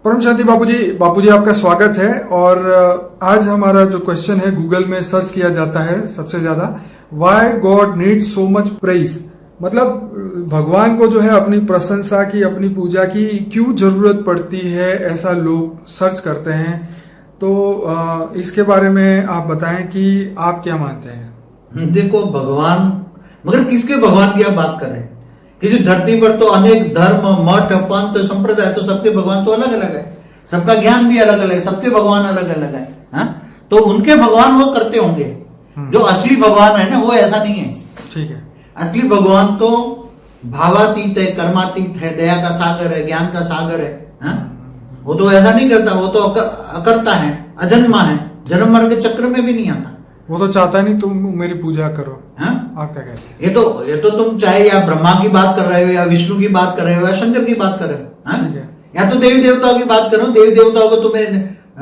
परम शांति बापूजी आपका स्वागत है। और आज हमारा जो क्वेश्चन है गूगल में सर्च किया जाता है सबसे ज्यादा, why God needs so much praise. मतलब भगवान को जो है अपनी प्रशंसा की, अपनी पूजा की क्यों जरूरत पड़ती है, ऐसा लोग सर्च करते हैं। तो इसके बारे में आप बताएं कि आप क्या मानते हैं। देखो भगवान, मगर किसके भगवान की आप बात कर रहे हैं? क्योंकि धरती पर तो अनेक धर्म, मठ, पंथ, संप्रदाय, तो सबके भगवान तो अलग अलग है, सबका ज्ञान भी अलग अलग है, सबके भगवान अलग अलग है। तो उनके भगवान वो करते होंगे। जो असली भगवान है ना, वो ऐसा नहीं है। ठीक है। असली भगवान तो भावातीत है, कर्मातीत है, दया का सागर है, ज्ञान का सागर है। वो तो ऐसा नहीं करता, वो तो अकर्ता है, अजन्मा है, जन्म मरण के चक्र में भी नहीं आता। वो तो चाहता नहीं तुम मेरी पूजा करो। आप क्या कहते हैं? ये तो तुम चाहे या ब्रह्मा की बात कर रहे हो, या विष्णु की बात कर रहे हो, या शंकर की बात कर रहे हो, या तो देवी देवताओं की बात करो। देवी देवताओं को तुम्हें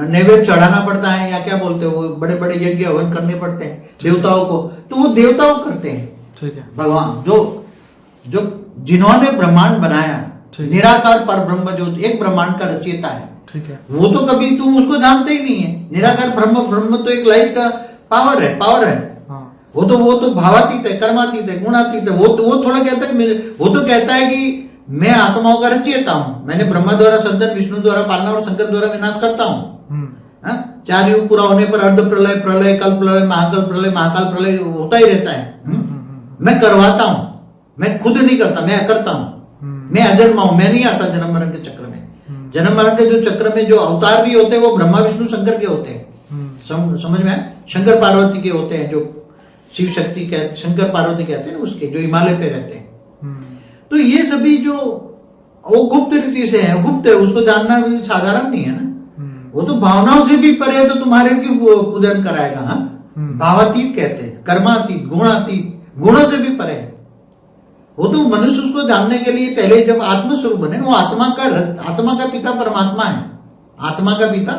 नैवेद्य चढ़ाना पड़ता है, या क्या बोलते हो, बड़े बड़े यज्ञ हवन करने पड़ते हैं देवताओं को, तो वो देवताओं करते हैं। ठीक है। भगवान जो जिन्होंने ब्रह्मांड बनाया, निराकार पर ब्रह्म जो एक ब्रह्मांड का रचयिता है, ठीक है, वो तो कभी तुम उसको जानते ही नहीं है। निराकार ब्रह्म तो एक लाइट का पावर है। वो तो भावातीत है, कर्मातीत है, गुणातीत है। वो थोड़ा कहता है, वो तो कहता है कि मैं आत्माओं का रचयिता हूं, मैंने ब्रह्मा द्वारा सर्जन, विष्णु द्वारा पालना और शंकर द्वारा विनाश करता हूं। चार युग पूरा होने पर अर्ध प्रलय, प्रलय, कल प्रलय, महाकाल प्रलय होता ही रहता है। मैं करवाता हूं, मैं खुद नहीं करता, मैं करता हूं। मैं अजन्मा हूं, मैं नहीं आता जन्म मरण के चक्र में। जन्म मरण के जो चक्र में जो अवतार भी होते हैं, वो ब्रह्मा विष्णु शंकर के होते हैं। समझ में आए? शंकर पार्वती के होते हैं, जो शिव शक्ति कहते, शंकर पार्वती कहते हैं उसके, जो हिमालय पे रहते हैं। तो ये सभी जो वो गुप्त रीति से है, गुप्त है, उसको जानना भी साधारण नहीं है ना। वो तो भावनाओं से भी परे है, तो तुम्हारे क्यों पूजन कराएगा? भावातीत कहते हैं, कर्मातीत, गुणातीत, गुणों से भी परे है। वो तो मनुष्य उसको जानने के लिए पहले जब आत्मस्वरूप बने, वो आत्मा का पिता परमात्मा है। आत्मा का पिता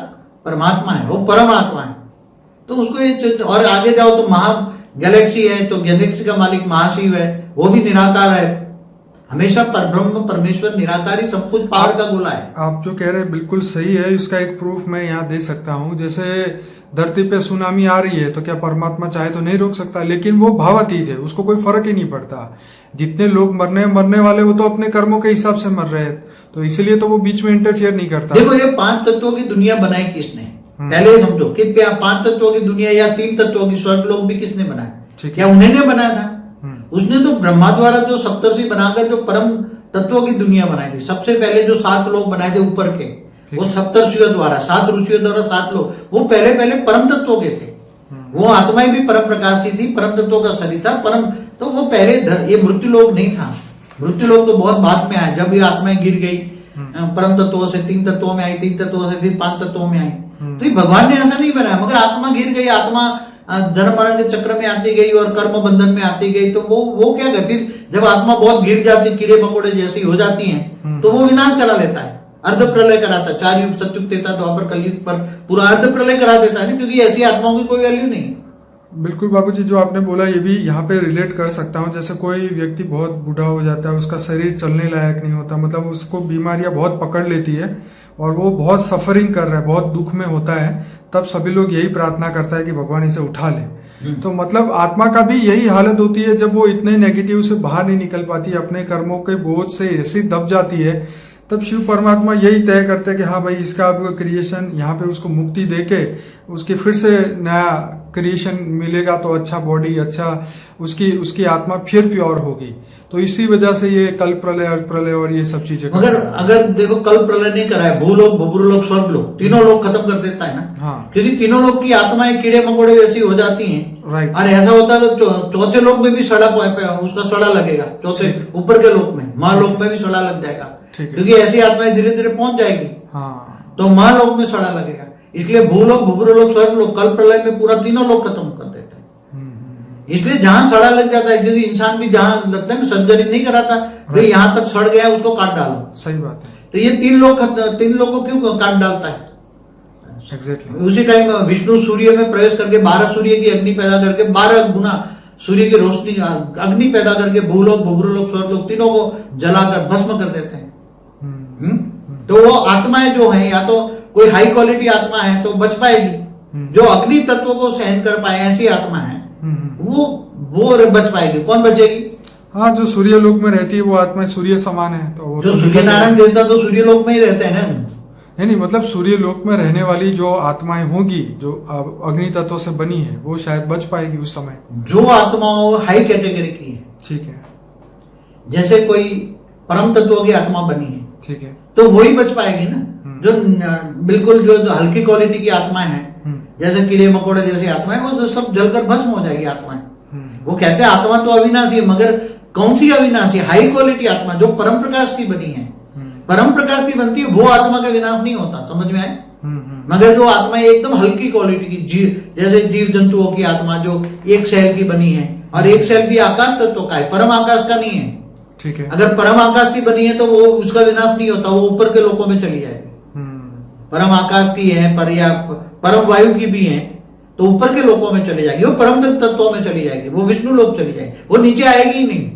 परमात्मा है, वो परमात्मा है। तो उसको ये, और आगे जाओ तो गैलेक्सी है, तो गैलेक्सी का मालिक महाशिव है, वो भी निराकार है। हमेशा परब्रह्म परमेश्वर निराकारी सब कुछ पावर का गोला है। आप जो कह रहे हैं बिल्कुल सही है। इसका एक प्रूफ मैं यहाँ दे सकता हूँ। जैसे धरती पे सुनामी आ रही है, तो क्या परमात्मा चाहे तो नहीं रोक सकता? लेकिन वो भावातीत है, उसको कोई फर्क ही नहीं पड़ता। जितने लोग मरने वाले, वो तो अपने कर्मों के हिसाब से मर रहे हैं, तो इसलिए तो वो बीच में इंटरफियर नहीं करता। देखो, ये 5 तत्वों की दुनिया बनाई किसने? पहले समझो कि 5 तत्वों की दुनिया या 3 तत्वों की स्वर्ग लोक भी किसने बनाया? क्या उन्होंने बनाया था? उसने तो ब्रह्मा द्वारा जो सप्तर्षि बनाकर जो परम तत्वों की दुनिया बनाई थी। सबसे पहले जो 7 लोक बनाए थे ऊपर के, वो सप्तर्षियों द्वारा, 7 ऋषियों द्वारा 7 लोक, वो पहले परम तत्वों के थे। वो आत्माएं भी परम प्रकाश की थी, परम तत्वों का शरीर था परम। तो वो पहले ये मृत्यु लोक नहीं था। मृत्यु लोक तो बहुत बाद में आया, जब ये आत्माएं गिर गई, परम तत्वों से 3 तत्वों में आई, 3 तत्वों से फिर 5 तत्वों में आई। तो ये भगवान ने ऐसा नहीं बनाया, मगर आत्मा गिर गई, आत्मा जन्म मरण के चक्र में आती गई और कर्म बंधन में आती गई। तो वो क्या करे, फिर जब आत्मा बहुत गिर जाती, कीड़े मकोड़े जैसी हो जाती हैं, तो वो विनाश करा लेता है, अर्ध प्रलय कराता है। 4 युग, सतयुग, त्रेता, द्वापर, कलयुग पर पूरा अर्ध प्रलय करा देता है, क्योंकि ऐसी आत्माओं की कोई वैल्यू नहीं। बिल्कुल बाबूजी, जो आपने बोला ये भी यहाँ पे रिलेट कर सकता हूँ। जैसे कोई व्यक्ति बहुत बूढ़ा हो जाता है, उसका शरीर चलने लायक नहीं होता, मतलब उसको बीमारियां बहुत पकड़ लेती है और वो बहुत सफरिंग कर रहा है, बहुत दुख में होता है, तब सभी लोग यही प्रार्थना करता है कि भगवान इसे उठा ले। तो मतलब आत्मा का भी यही हालत होती है, जब वो इतने नेगेटिव से बाहर नहीं निकल पाती, अपने कर्मों के बोझ से ऐसी दब जाती है, तब शिव परमात्मा यही तय करते हैं कि हाँ भाई, इसका अब क्रिएशन यहाँ पे उसको मुक्ति देके उसकी फिर से नया क्रिएशन मिलेगा, तो अच्छा बॉडी, अच्छा उसकी आत्मा फिर प्योर होगी। तो इसी वजह से ये कल प्रलय, अर्ध प्रलय और ये सब चीजें। मगर अगर देखो, कल प्रलय नहीं कराए, भूलोक, भूलोक, स्वर्ग लोक, तीनों लोग खत्म कर देता है ना। हाँ। क्योंकि तीनों लोग की आत्माएं कीड़े मकोड़े जैसी हो जाती हैं। राइट। और ऐसा होता है तो चौथे लोक में भी उसका सड़ा लगेगा, चौथे ऊपर के लोक में, महालोक में भी सड़ा लग जाएगा, क्योंकि ऐसी आत्माएं धीरे धीरे पहुंच जाएगी। हाँ। तो महालोक में सड़ा लगेगा। इसलिए भूलोक, भूलोक, स्वर्ग लोक, कल प्रलय में पूरा तीनों लोग खत्म कर देते हैं। इसलिए जहां सड़ा लग जाता है, क्योंकि इंसान भी जहां लगता है ना, सर्जरी नहीं कराता, तो यहाँ तक सड़ गया उसको काट डालो। सही बात है। तो ये 3 लोग को क्यों काट डालता है? एग्जैक्टली। उसी टाइम विष्णु सूर्य में प्रवेश करके 12 सूर्य की अग्नि पैदा करके 12 गुना सूर्य की रोशनी अग्नि पैदा करके भूलोक, भूलोक, स्वर्गलोक तीनों को जलाकर भस्म कर देते हैं। तो वो आत्माएं जो हैं, या तो कोई हाई क्वालिटी आत्मा है तो बच पाएगी, जो अग्नि तत्व को सहन कर पाए ऐसी आत्मा है वो बच पाएगी। कौन बचेगी? हाँ, जो सूर्य लोक में रहती है वो आत्मा सूर्य समान है, तो वो जो तो सूर्य नारायण देवता तो सूर्य लोक में ही रहते हैं ना। नहीं, मतलब सूर्य लोक में रहने वाली जो आत्माएं होगी जो अग्नि तत्व से बनी है वो शायद बच पाएगी उस समय। जो आत्माओं हाई कैटेगरी की है, ठीक है, जैसे कोई परम तत्वों की आत्मा बनी है, ठीक है, तो वही बच पाएगी ना। जो बिल्कुल जो हल्की क्वालिटी की आत्माएं हैं, जैसे कीड़े मकोड़े जैसी आत्माएं, वो सब जलकर भस्म हो जाएगी आत्माएं। वो कहते हैं आत्मा तो अविनाशी है, मगर कौन सी अविनाशी? हाई क्वालिटी आत्मा जो परम प्रकाश की बनी है, परम प्रकाश की बनती है, वो आत्मा का विनाश नहीं होता। समझ में आए? मगर जो आत्मा एकदम हल्की क्वालिटी की, जैसे जीव जंतुओं की आत्मा जो एक सेल की बनी है, और एक सेल भी आकाश तत्व का है, परम आकाश का नहीं है। ठीक है। अगर परम आकाश की बनी है तो वो उसका विनाश नहीं होता, वो ऊपर के लोकों में चली जाएगी। परम आकाश की है पर या परम वायु की भी है तो ऊपर के लोकों में चली जाएगी, वो परम तत्वों में चली जाएगी, वो विष्णु लोक चली जाएगी, वो नीचे आएगी ही नहीं।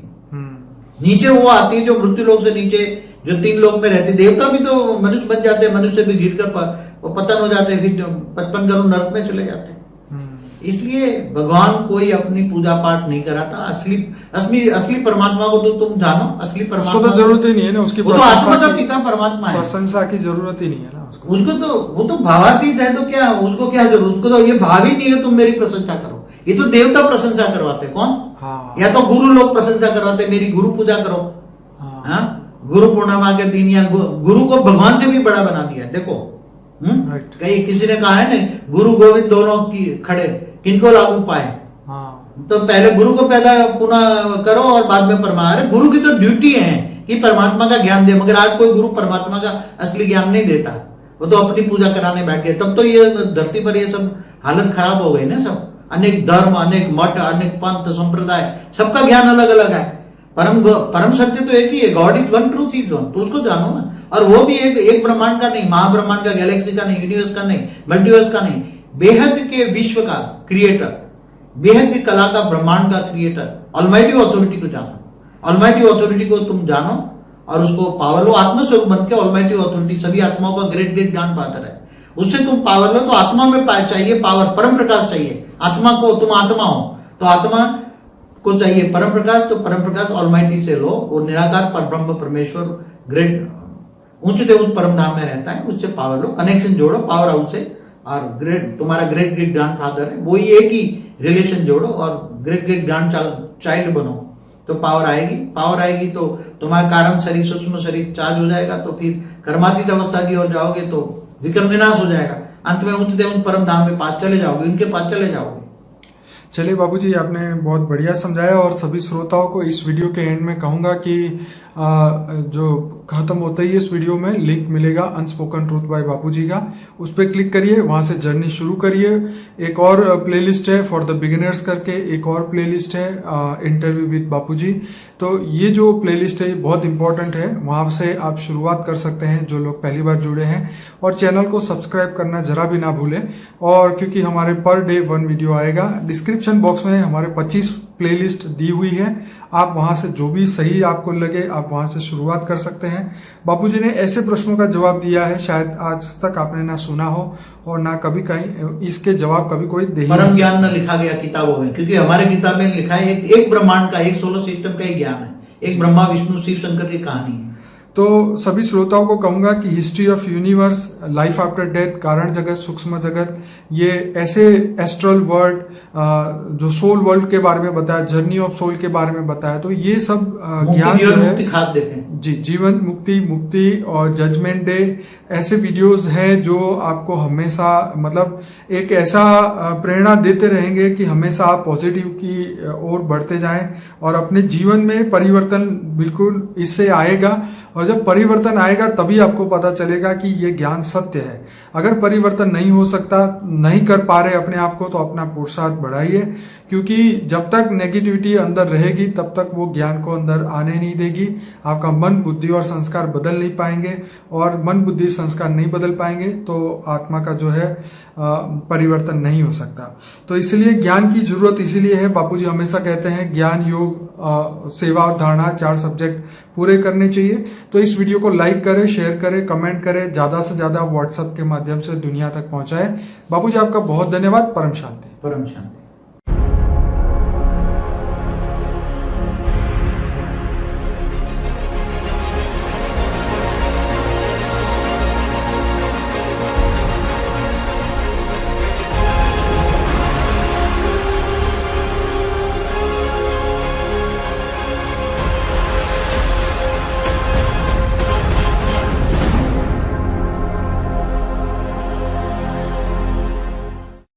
नीचे वो आती है जो मृत्यु लोक से नीचे, जो 3 लोक में रहती। देवता भी तो मनुष्य बन जाते हैं, मनुष्य भी गिर कर वो पतन हो जाते हैं, फिर 55 करोड़ नरक में चले जाते हैं। इसलिए भगवान कोई अपनी पूजा पाठ नहीं कराता। असली परमात्मा को तो तुम जानो, असली परमात्मा उसको तो जरूरत ही नहीं है ना, उसकी वो तो आत्मा का पिता परमात्मा है, प्रशंसा की जरूरत ही नहीं है ना उसको तो वो तो भावातीत है, तो क्या उसको क्या जरूरत? उसको तो ये भाव ही नहीं है तुम मेरी प्रशंसा करो। ये तो देवता प्रशंसा करवाते। कौन? हाँ। या या तो गुरु लोग प्रशंसा करवाते, मेरी गुरु पूजा करो। हाँ, गुरु पूर्णिमा के दिन, या गुरु को भगवान से भी बड़ा बना दिया। देखो कहीं किसी ने कहा है ना, गुरु गोविंद दोनों की खड़े, किनको लागू पाए? तो पहले गुरु को पैदा पुनः करो और बाद में परमात्मा। अरे गुरु की तो ड्यूटी है कि परमात्मा का ज्ञान दे, मगर आज कोई गुरु परमात्मा का असली ज्ञान नहीं देता, वो तो अपनी पूजा कराने बैठ गए। तब तो ये धरती पर ये सब हालत खराब हो गई ना। सब अनेक धर्म, अनेक मठ, अनेक पंथ संप्रदाय, सबका ज्ञान अलग अलग है। परम सत्य तो एक ही है, God is one, truth is one. तो उसको जानो ना। और वो भी एक ब्रह्मांड का नहीं, महाब्रह्मांड का, गैलेक्सी का नहीं, यूनिवर्स का नहीं, मल्टीवर्स का नहीं, बेहद के विश्व का क्रिएटर, बेहद की कला का, ब्रह्मांड का क्रिएटर, ऑलमाइटी ऑथोरिटी को जानो। ऑलमाइटी ऑथोरिटी को तुम जानो और उसको पावर लो। आत्मस्वरूप बन के ऑलमाइटी ऑथोरिटी सभी आत्माओं का ग्रेट ग्रेट ज्ञान पाता रहे, उससे तुम पावर लो। तो आत्मा में चाहिए पावर, परम प्रकाश चाहिए। आत्मा को, तुम आत्मा हो तो आत्मा को चाहिए परम प्रकाश, तो परम प्रकाश ऑलमाइटी से लो। वो निराकार पर ब्रह्म परमेश्वर ग्रेट ऊंचते उच्च परम धाम में रहता है, उससे पावर लो, कनेक्शन जोड़ो पावर हाउस से, और ग्रेट तुम्हारा ग्रेट ग्रेट ग्रैंड फादर है, वही एक ही रिलेशन जोड़ो और ग्रेट ग्रेट ग्रैंड चाइल्ड बनो, तो पावर आएगी। पावर आएगी तो तुम्हारा कारण शरीर, सूक्ष्म शरीर चार्ज हो जाएगा, तो फिर कर्मातीत अवस्था की ओर जाओगे तो विक्रम विनाश हो जाएगा। अंत में उच्च देव परम धाम में पास चले जाओगे, उनके पास चले जाओगे। चलिए बाबूजी, आपने बहुत बढ़िया समझाया। और सभी श्रोताओं को इस वीडियो के एंड में कहूँगा कि जो खत्म होता ही इस वीडियो में लिंक मिलेगा अनस्पोकन ट्रूथ बाय बापूजी का, उस पर क्लिक करिए, वहाँ से जर्नी शुरू करिए। एक और प्लेलिस्ट है फॉर द बिगिनर्स करके, एक और प्लेलिस्ट है इंटरव्यू विद बापूजी। तो ये जो प्लेलिस्ट है ये बहुत इंपॉर्टेंट है, वहाँ से आप शुरुआत कर सकते हैं जो लोग पहली बार जुड़े हैं। और चैनल को सब्सक्राइब करना जरा भी ना भूलें। और क्योंकि हमारे पर डे 1 वीडियो आएगा, डिस्क्रिप्शन बॉक्स में हमारे 25 प्लेलिस्ट दी हुई है, आप वहां से जो भी सही आपको लगे आप वहां से शुरुआत कर सकते हैं। बापूजी ने ऐसे प्रश्नों का जवाब दिया है शायद आज तक आपने ना सुना हो और ना कभी कहीं इसके जवाब कभी कोई दे ही परम ज्ञान न लिखा गया किताबों में, क्योंकि हमारे किताब में लिखा है एक ब्रह्मांड का, एक सोलर सिस्टम का ही ज्ञान है, एक ब्रह्मा विष्णु शिव शंकर की कहानी है। तो सभी श्रोताओं को कहूंगा कि history of universe, life after death, कारण जगत, सूक्ष्म जगत, ये ऐसे एस्ट्रल वर्ल्ड, जो सोल वर्ल्ड के बारे में बताया, जर्नी ऑफ सोल के बारे में बताया, तो ये सब ज्ञान जो है जी, जीवन मुक्ति और जजमेंट डे, ऐसे वीडियोस हैं जो आपको हमेशा मतलब एक ऐसा प्रेरणा देते रहेंगे कि हमेशा आप पॉजिटिव की ओर बढ़ते जाएं और अपने जीवन में परिवर्तन बिल्कुल इससे आएगा। और जब परिवर्तन आएगा तभी आपको पता चलेगा कि ये ज्ञान सत्य है। अगर परिवर्तन नहीं हो सकता, नहीं कर पा रहे अपने आप को, तो अपना पुरुषार्थ बढ़ाइए, क्योंकि जब तक नेगेटिविटी अंदर रहेगी तब तक वो ज्ञान को अंदर आने नहीं देगी। आपका मन, बुद्धि और संस्कार बदल नहीं पाएंगे, और मन, बुद्धि, संस्कार नहीं बदल पाएंगे तो आत्मा का जो है परिवर्तन नहीं हो सकता। तो इसलिए ज्ञान की जरूरत इसीलिए है। बापूजी हमेशा कहते हैं ज्ञान, योग, सेवा और धारणा 4 सब्जेक्ट पूरे करने चाहिए। तो इस वीडियो को लाइक करें, शेयर करें, कमेंट करें, ज्यादा से ज्यादा व्हाट्सएप के माध्यम से दुनिया तक पहुंचाएं। बापूजी आपका बहुत धन्यवाद। परम शांति। परम शांति।